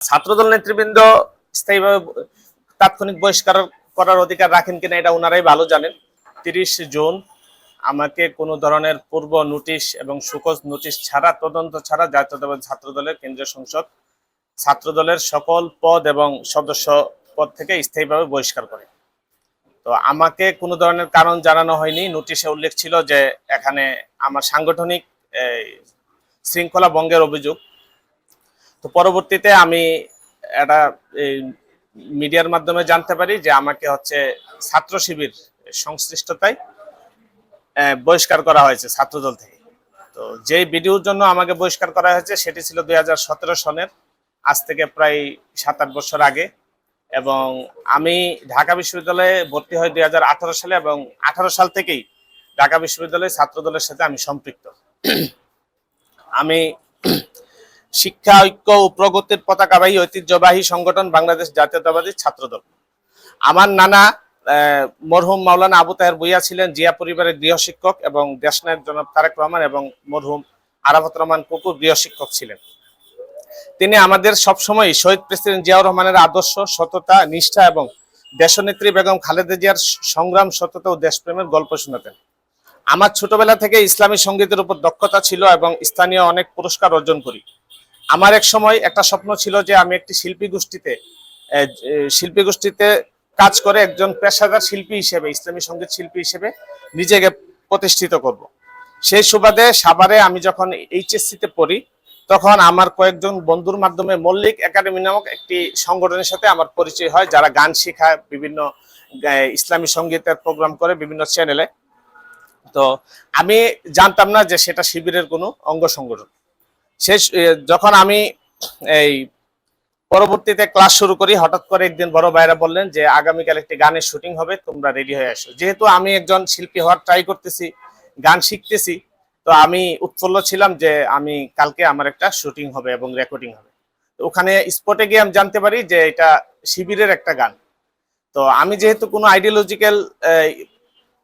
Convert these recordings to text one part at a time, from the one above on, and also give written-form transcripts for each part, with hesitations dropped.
ছাত্রদল নেতৃবৃন্দ স্থায়ীভাবে তাৎক্ষণিক বহিষ্কার করার অধিকার রাখেন কিনা এটা ওনারাই ভালো জানেন। 30 জুন আমাকে কোনো ধরনের পূর্ব নোটিশ এবং সুকজ নোটিশ ছাড়া, তদন্ত ছাড়া জাতীয়তাবাদী ছাত্রদলের কেন্দ্রীয় সংসদ ছাত্রদলের সকল পদ এবং সদস্য পদ থেকে স্থায়ীভাবে বহিষ্কার করে। তো আমাকে কোনো ধরনের কারণ জানানো হয়নি। নোটিশে উল্লেখ ছিল যে এখানে আমার সাংগঠনিক শৃঙ্খলা ভঙ্গের অভিযোগ। তো পরবর্তীতে আমি একটা মিডিয়ার মাধ্যমে জানতে পারি যে আমাকে ছাত্র শিবির সংশ্লিষ্টতায় বহিষ্কার করা হয়েছে ছাত্রদল থেকে। তো যে ভিডিওর জন্য আমাকে বহিষ্কার করা হয়েছে সেটি ছিল 2017 সনের, আজ থেকে প্রায় 7-8 বছর আগে। এবং আমি ঢাকা বিশ্ববিদ্যালয়ে ভর্তি হই 2018 সালে এবং 18 সাল থেকেই ঢাকা বিশ্ববিদ্যালয়ের ছাত্রদলের সাথে আমি সম্পৃক্ত। আমি শিক্ষা ঐক্য ও প্রগতির পতাকাবাহী ঐতিহ্যবাহী সংগঠন বাংলাদেশ জাতীয়তাবাদী ছাত্রদল। আমার নানা মরহুম মাওলানা আবু তাহের ভূঁইয়া ছিলেন জিয়া পরিবারের গৃহ শিক্ষক এবং দেশনায়ক জনাব তারেক রহমান এবং মরহুম আরাফাত রহমান কুকুর গৃহ শিক্ষক ছিলেন। তিনি আমাদের সবসময় শহীদ প্রেসিডেন্ট জিয়াউর রহমানের আদর্শ, সততা, নিষ্ঠা এবং দেশনেত্রী বেগম খালেদা জিয়ার সংগ্রাম, সততা ও দেশপ্রেমের গল্প শোনাতেন। আমার ছোটবেলা থেকে ইসলামী সঙ্গীতের উপর দক্ষতা ছিল এবং স্থানীয় অনেক পুরস্কার অর্জন করি। আমার এক সময় একটা স্বপ্ন ছিল যে আমি একটি শিল্পী গোষ্ঠীতে কাজ করে একজন পেশাদার শিল্পী হিসেবে, ইসলামী সঙ্গীত শিল্পী হিসেবে নিজেকে প্রতিষ্ঠিত করব। সেই সুবাদে সাভারে আমি যখন এইচএসসিতে পড়ি তখন আমার কয়েকজন বন্ধুর মাধ্যমে মল্লিক একাডেমি নামক একটি সংগঠনের সাথে আমার পরিচয় হয়, যারা গান শেখায়, বিভিন্ন ইসলামী সঙ্গীতের প্রোগ্রাম করে বিভিন্ন চ্যানেলে। তো আমি জানতাম না যে সেটা শিবিরের কোনো অঙ্গ সংগঠন। যখন আমি এই পরবর্তীতে ক্লাস শুরু করি, হঠাৎ করে একদিন বড় ভাইরা বললেন যে আগামীকাল একটি গানের শুটিং হবে, তোমরা রেডি হয়ে আসো। যেহেতু আমি একজন শিল্পী হওয়ার ট্রাই করতেছি, গান শিখতেছি, তো আমি উৎফুল্ল ছিলাম যে আমি কালকে আমার একটা শুটিং হবে এবং রেকর্ডিং হবে। তো ওখানে স্পটে গিয়ে আমি জানতে পারি যে এটা শিবিরের একটা গান। তো আমি যেহেতু কোনো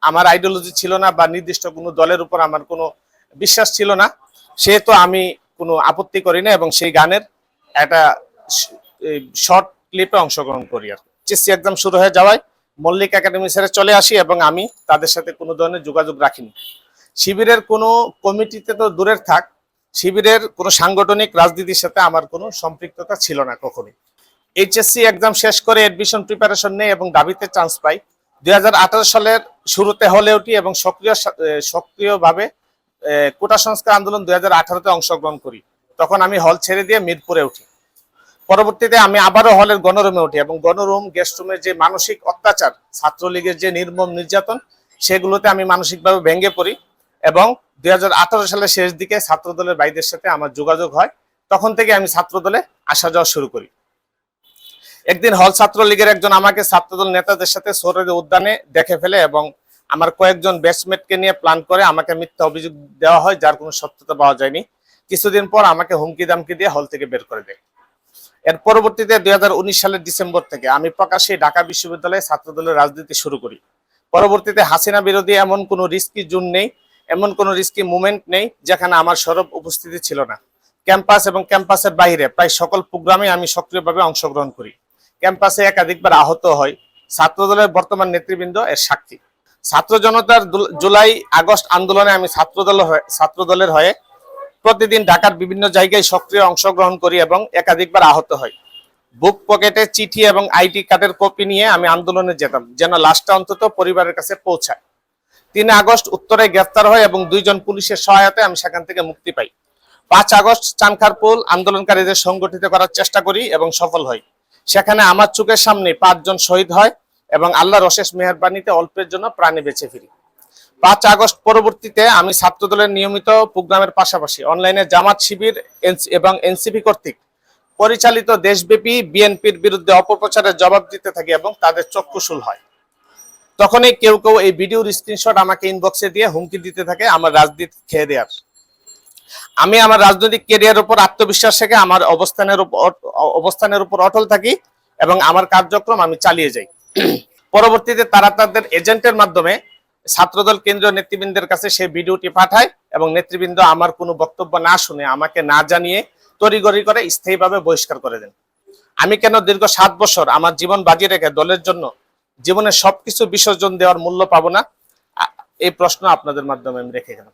আমার আইডিওলজি ছিল না বা নির্দিষ্ট কোনো দলের উপর আমার কোনো বিশ্বাস ছিল না, সেহেতু আমি কোনো আপত্তি করি না এবং সেই গানের একটা শর্ট ক্লিপে অংশগ্রহণ করি। আর এইচএসসি এক্সাম শুরু হয়ে যাওয়ায় মল্লিক একাডেমি ছেড়ে চলে আসি এবং আমি তাদের সাথে কোনো ধরনের যোগাযোগ রাখিনি। শিবিরের কোনো কমিটিতে তো দূরের থাক, শিবিরের কোনো সাংগঠনিক রাজনীতির সাথে আমার কোনো সম্পৃক্ততা ছিল না কখনোই। এইচএসসি এক্সাম শেষ করে অ্যাডমিশন প্রিপারেশন নেই এবং দাবিতে চান্স পাই। 2018 সালের শুরুতে হলে উঠি এবং সক্রিয়ভাবে কোটা সংস্কার আন্দোলন 2018-তে অংশগ্রহণ করি। তখন আমি হল ছেড়ে দিয়ে মিরপুরে উঠি। পরবর্তীতে আমি আবারও হলের গণরুমে উঠি এবং গণরুম, গেস্ট রুমের যে মানসিক অত্যাচার, ছাত্রলীগের যে নির্মম নির্যাতন, সেগুলোতে আমি মানসিকভাবে ভেঙে পড়ি এবং 2018 সালের শেষ দিকে ছাত্রদলের ভাইদের সাথে আমার যোগাযোগ হয়। তখন থেকে আমি ছাত্রদলে আসা যাওয়া শুরু করি। একদিন হল ছাত্রলীগের একজন আমাকে ছাত্রদল নেতাদের সাথে সোহরাওয়ার্দী উদ্যানে দেখে ফেলে এবং আমার কয়েকজন ব্যাচমেটকে নিয়ে প্ল্যান করে আমাকে মিথ্যা অভিযোগ দেওয়া হয়, যার কোনো সত্যতা পাওয়া যায়নি। কিছুদিন পর আমাকে হুমকি দামকি দিয়ে হল থেকে বের করে দেয়। এর পরবর্তীতে 2019 সালের ডিসেম্বর থেকে আমি প্রকাশ্যে ঢাকা বিশ্ববিদ্যালয়ে ছাত্রদলের রাজনীতি শুরু করি। পরবর্তীতে হাসিনা বিরোধী এমন কোনো রিস্কি জোন নেই, এমন কোনো রিস্কি মুভমেন্ট নেই যেখানে আমার সরব উপস্থিতি ছিল না। ক্যাম্পাস এবং ক্যাম্পাসের বাইরে প্রায় সকল প্রোগ্রামে আমি সক্রিয়ভাবে অংশগ্রহণ করি। ক্যাম্পাসে একাধিকবার আহত হয়। ছাত্রদলের বর্তমান নেতৃবৃন্দ এর সাক্ষী। ছাত্র জনতার জুলাই আগস্ট আন্দোলনে আমি ছাত্রদলের হয়ে প্রতিদিন ঢাকার বিভিন্ন জায়গায় সক্রিয় অংশগ্রহণ করি এবং একাধিকবার আহত হই। বুক পকেটে চিঠি এবং আইডি কার্ডের কপি নিয়ে আমি আন্দোলনে যেতাম, যেন লাশটা অন্তত পরিবারের কাছে পৌঁছায়। 3 আগস্ট উত্তরে গ্রেফতার হয় এবং 2 জন পুলিশের সহায়তায় আমি সেখান থেকে মুক্তি পাই। 5 আগস্ট চানখারপুল আন্দোলনকারীদের সংগঠিত করার চেষ্টা করি এবং সফল হই। সেখানে আমার চোখের সামনে 5 জন শহীদ হয় এবং আল্লাহর অশেষ মেহেরবানিতে অল্পের জন্য প্রাণে বেঁচে ফিরি। 5 আগস্ট পরবর্তীতে আমি ছাত্রদলের নিয়মিত প্রোগ্রামের পাশাপাশি অনলাইনে জামাত, শিবির এবং এনসিপি কর্তৃক পরিচালিত দেশব্যাপী বিএনপির বিরুদ্ধে অপপ্রচারের জবাব দিতে থাকি এবং তাদের চক্ষুশূল হয়। তখনই কেউ কেউ এই ভিডিওর স্ক্রিনশট আমাকে ইনবক্সে দিয়ে হুমকি দিতে থাকে আমার রাজনীতি খেয়ে দেওয়ার। আমি আমার রাজনৈতিক ক্যারিয়ারের উপর আত্মবিশ্বাস থেকে আমার অবস্থানের উপর অটল থাকি এবং আমার কার্যক্রম আমি চালিয়ে যাই। পরবর্তীতে তারা তাদের এজেন্টের মাধ্যমে ছাত্রদল কেন্দ্রীয় নেতৃবৃন্দের কাছে সেই ভিডিওটি পাঠায় এবং নেতৃবৃন্দ আমার কোনো বক্তব্য না শুনে, আমাকে না জানিয়ে তড়িঘড়ি করে স্থায়ীভাবে বহিষ্কার করে দেন। আমি কেন দীর্ঘ 7 বছর আমার জীবন বাজি রেখে দলের জন্য জীবনের সবকিছু বিসর্জন দেওয়ার মূল্য পাবো না? এই প্রশ্ন আপনাদের মাধ্যমে আমি রেখে গেলাম।